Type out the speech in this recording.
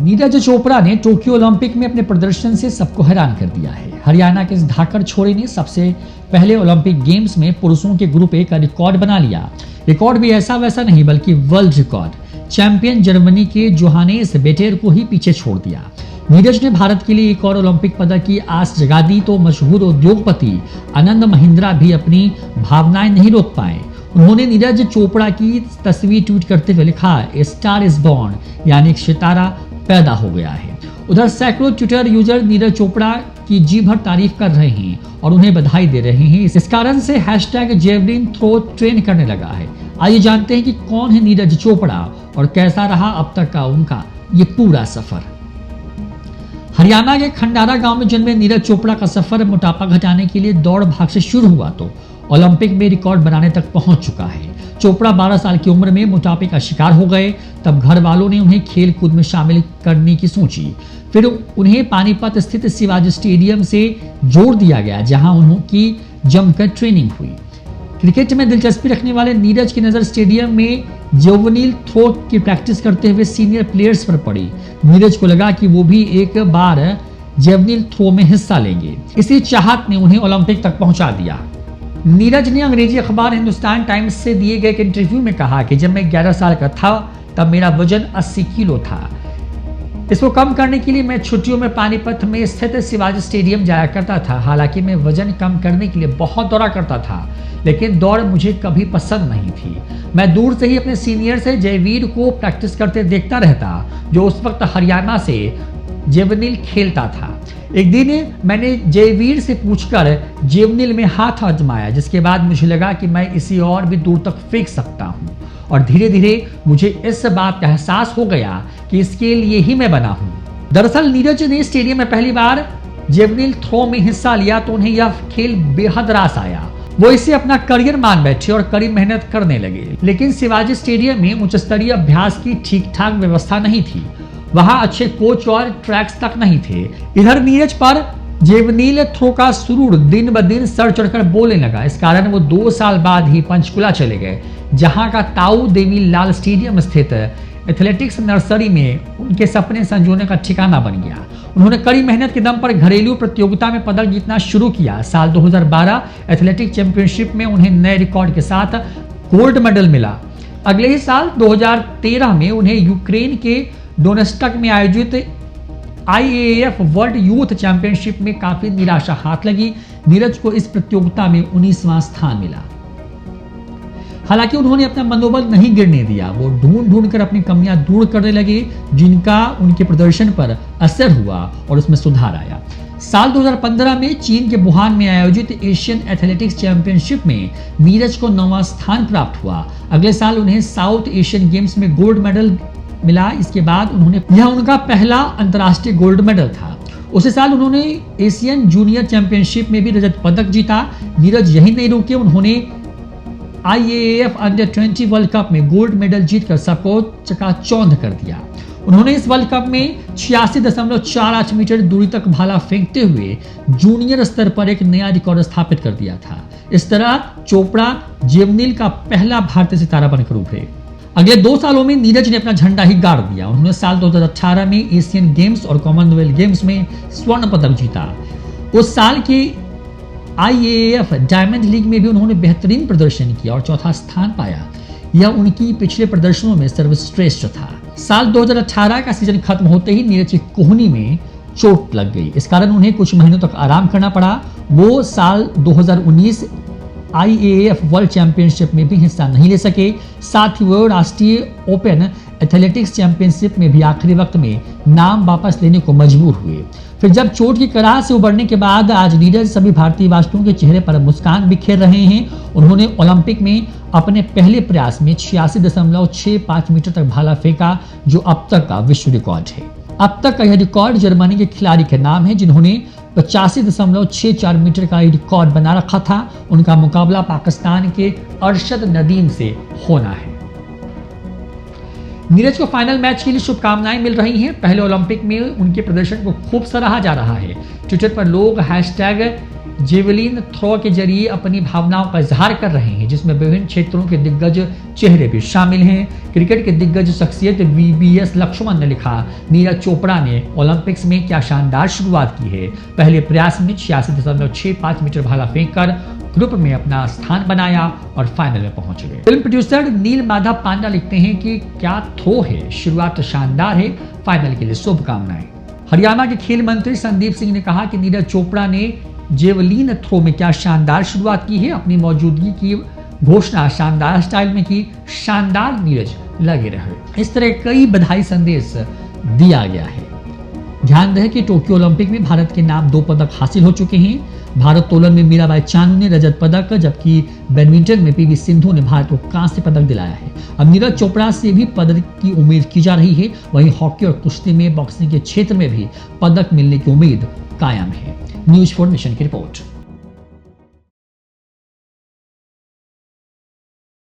नीरज चोपड़ा ने Tokyo Olympic में अपने प्रदर्शन से सबको हैरान कर दिया है। हरियाणा के इस धाकड़ छोरे ने सबसे पहले ओलंपिक गेम्स में पुरुषों के ग्रुप ए का रिकॉर्ड बना लिया। रिकॉर्ड भी ऐसा वैसा नहीं बल्कि वर्ल्ड रिकॉर्ड। चैंपियन जर्मनी के जोहानेस बेटेर को ही पीछे छोड़ दिया। नीरज ने भारत के लिए एक और ओलंपिक पदक की आस जगा दी तो मशहूर उद्योगपति आनंद महिंद्रा भी अपनी भावनाएं नहीं रोक पाए। उन्होंने नीरज चोपड़ा की तस्वीर ट्वीट करते हुए लिखा, ए स्टार इज बॉर्न, यानी एक सितारा पैदा हो गया है। उधर सैकड़ों ट्विटर यूजर नीरज चोपड़ा की जी भर तारीफ कर रहे हैं और उन्हें बधाई दे रहे हैं। इस कारण से #जेवलिन थ्रो ट्रेंड करने लगा है। आइए जानते हैं कि कौन है नीरज चोपड़ा और कैसा रहा अब तक का उनका ये पूरा सफर। हरियाणा के खंडारा गांव में जन्मे नीरज चोपड़ा का सफर मोटापा घटाने के लिए दौड़ भाग से शुरू हुआ तो ओलंपिक में रिकॉर्ड बनाने तक पहुंच चुका है। चोपड़ा 12 साल की उम्र में मोटापे का शिकार हो गए। तब घर वालों ने उन्हें खेल कूद में शामिल करने की सोची। फिर उन्हें पानीपत स्थित शिवाजी स्टेडियम से जोड़ दिया गया, जहां उनकी जमकर ट्रेनिंग हुई। क्रिकेट में दिलचस्पी रखने वाले नीरज की नजर स्टेडियम में जेवलिन थ्रो की प्रैक्टिस करते हुए सीनियर प्लेयर्स पर पड़ी। नीरज को लगा कि वो भी एक बार जेवलिन थ्रो में हिस्सा लेंगे। इसी चाहत ने उन्हें ओलंपिक तक पहुंचा दिया। नीरज ने अंग्रेजी अखबार हिंदुस्तान टाइम्स से दिए गए एक इंटरव्यू में कहा कि जब मैं 11 साल का था तब मेरा वजन 80 किलो था। इसको कम करने के लिए मैं छुट्टियों में पानीपत में स्थित शिवाजी स्टेडियम जाया करता था। हालांकि मैं वजन कम करने के लिए बहुत दौड़ा करता था, लेकिन दौड़ मुझे कभी पसंद नहीं थी। मैं दूर से ही अपने सीनियर से जयवीर को प्रैक्टिस करते देखता रहता, जो उस वक्त हरियाणा से जेवलिन खेलता था। एक दिन मैंने जयवीर से पूछकर जेवलिन में हाथ आजमाया, जिसके बाद मुझे लगा कि मैं इसे और भी दूर तक फेंक सकता हूँ और धीरे धीरे मुझे इस बात का एहसास हो गया कि इसके लिए ही मैं बना हूँ। दरअसल नीरज ने स्टेडियम में पहली बार जेवलिन थ्रो में हिस्सा लिया तो उन्हें यह खेल बेहद रास आया। वो इसे अपना करियर मान बैठे और कड़ी मेहनत करने लगे। लेकिन शिवाजी स्टेडियम में उच्च स्तरीय अभ्यास की ठीक ठाक व्यवस्था नहीं थी। वहां अच्छे कोच और ट्रैक्स तक नहीं थे। इधर नीरज पर जेवलिन थ्रो का सुरूर दिन ब दिन सर चढ़कर बोलने लगा। इस कारण वो 2 साल बाद ही पंचकुला चले गए, जहां का ताऊ देवी लाल स्टेडियम स्थित एथलेटिक्स नर्सरी में उनके सपने संजोने का ठिकाना बन गया। उन्होंने कड़ी मेहनत के दम पर घरेलू प्रतियोगिता में पदक जीतना शुरू किया। साल 2012 एथलेटिक चैंपियनशिप में उन्हें नए रिकॉर्ड के साथ गोल्ड मेडल मिला। अगले ही साल 2013 में उन्हें यूक्रेन के डोनेस्टक में आयोजित IAAF वर्ल्ड यूथ चैंपियनशिप में काफी निराशा हाथ लगी। नीरज को इस प्रतियोगिता में 19वां स्थान मिला। हालांकि उन्होंने अपना मनोबल नहीं गिरने दिया। वो ढूंढ कर अपनी कमियां दूर करने लगे, जिनका उनके प्रदर्शन पर असर हुआ और उसमें सुधार आया। साल 2015 में चीन के वुहान में आयोजित एशियन एथलेटिक्स चैंपियनशिप में नीरज को 9वां स्थान प्राप्त हुआ। अगले साल उन्हें साउथ एशियन गेम्स में गोल्ड मेडल मिला। इसके बाद यह उनका पहला अंतर्राष्ट्रीय गोल्ड मेडल था। उसी साल उन्होंने एशियन जूनियर चैंपियनशिप में भी रजत पदक जीता। नीरज यही नहीं रुके, उन्होंने IAAF अंडर 20 वर्ल्ड कप में गोल्ड मेडल जीतकर सबको चकाचौंध कर दिया। उन्होंने इस वर्ल्ड कप में 86.48 मीटर दूरी तक भाला फेंकते हुए जूनियर स्तर पर एक नया रिकॉर्ड स्थापित कर दिया था। इस तरह चोपड़ा जेवलिन का पहला भारतीय सितारा बनकर उभरे। अगले 2 सालों में नीरज ने अपना झंडा ही गाड़ दिया। उन्होंने साल 2018 में एशियन गेम्स और कॉमनवेल्थ गेम्स में स्वर्ण पदक जीता। उस साल के IAAF डायमंड लीग में भी उन्होंने बेहतरीन प्रदर्शन किया और 4था स्थान पाया। यह उनकी पिछले प्रदर्शनों में सर्वश्रेष्ठ था। साल 2018 का सीजन खत्म होते ही नीरज की कोहनी में चोट लग गई। इस कारण उन्हें कुछ महीनों तक आराम करना पड़ा। वो साल 2019 IAAF वर्ल्ड चैंपियनशिप में भी हिस्सा नहीं ले सके। साथ ही वो राष्ट्रीय ओपन एथलेटिक्स चैंपियनशिप में भी आखिरी वक्त में नाम वापस लेने को मजबूर हुए। फिर जब चोट की कराह से उबरने के बाद आज नीरज सभी भारतीय वासियों के चेहरे पर मुस्कान बिखेर रहे हैं। उन्होंने ओलंपिक में अपने पहले प्रयास में 86.65 मीटर तक भाला फेंका, जो अब तक का विश्व रिकॉर्ड है। अब तक का यह रिकॉर्ड जर्मनी के खिलाड़ी के नाम है, जिन्होंने 85.64 मीटर का रिकॉर्ड बना रखा था। उनका मुकाबला पाकिस्तान के अरशद नदीम से होना है। नीरज को फाइनल मैच के लिए शुभकामनाएं मिल रही हैं। पहले ओलंपिक में उनके प्रदर्शन को खूब सराहा जा रहा है। ट्विटर पर लोग जेवलिन थ्रो के जरिए अपनी भावनाओं का इजहार कर रहे हैं, जिसमें विभिन्न क्षेत्रों के दिग्गज चेहरे भी शामिल हैं। क्रिकेट के दिग्गज शख्सियत VBS लक्ष्मण ने लिखा, नीरज चोपड़ा ने ओलंपिक्स में क्या शानदार शुरुआत की है। पहले प्रयास में 86.65 मीटर भाला फेंककर ग्रुप में अपना स्थान बनाया और फाइनल में पहुंच गए। फिल्म प्रोड्यूसर नील माधव पांडा लिखते हैं कि क्या थ्रो है, शुरुआत शानदार है, फाइनल के लिए शुभकामनाएं। हरियाणा के खेल मंत्री संदीप सिंह ने कहा कि नीरज चोपड़ा ने जेवलिन थ्रो में क्या शानदार शुरुआत की है, अपनी मौजूदगी की घोषणा शानदार स्टाइल में की, शानदार नीरज लगे रहे। इस तरह कई बधाई संदेश दिया गया है। ध्यान रहे कि टोक्यो ओलंपिक में भारत के नाम 2 पदक हासिल हो चुके हैं। भारोत्तोलन में मीराबाई चानू ने रजत पदक, जबकि बैडमिंटन में PV सिंधु ने भारत को कांस्य पदक दिलाया है। अब नीरज चोपड़ा से भी पदक की उम्मीद की जा रही है। वहीं हॉकी और कुश्ती में, बॉक्सिंग के क्षेत्र में भी पदक मिलने की उम्मीद कायम है। न्यूज़ 4 नेशन की रिपोर्ट।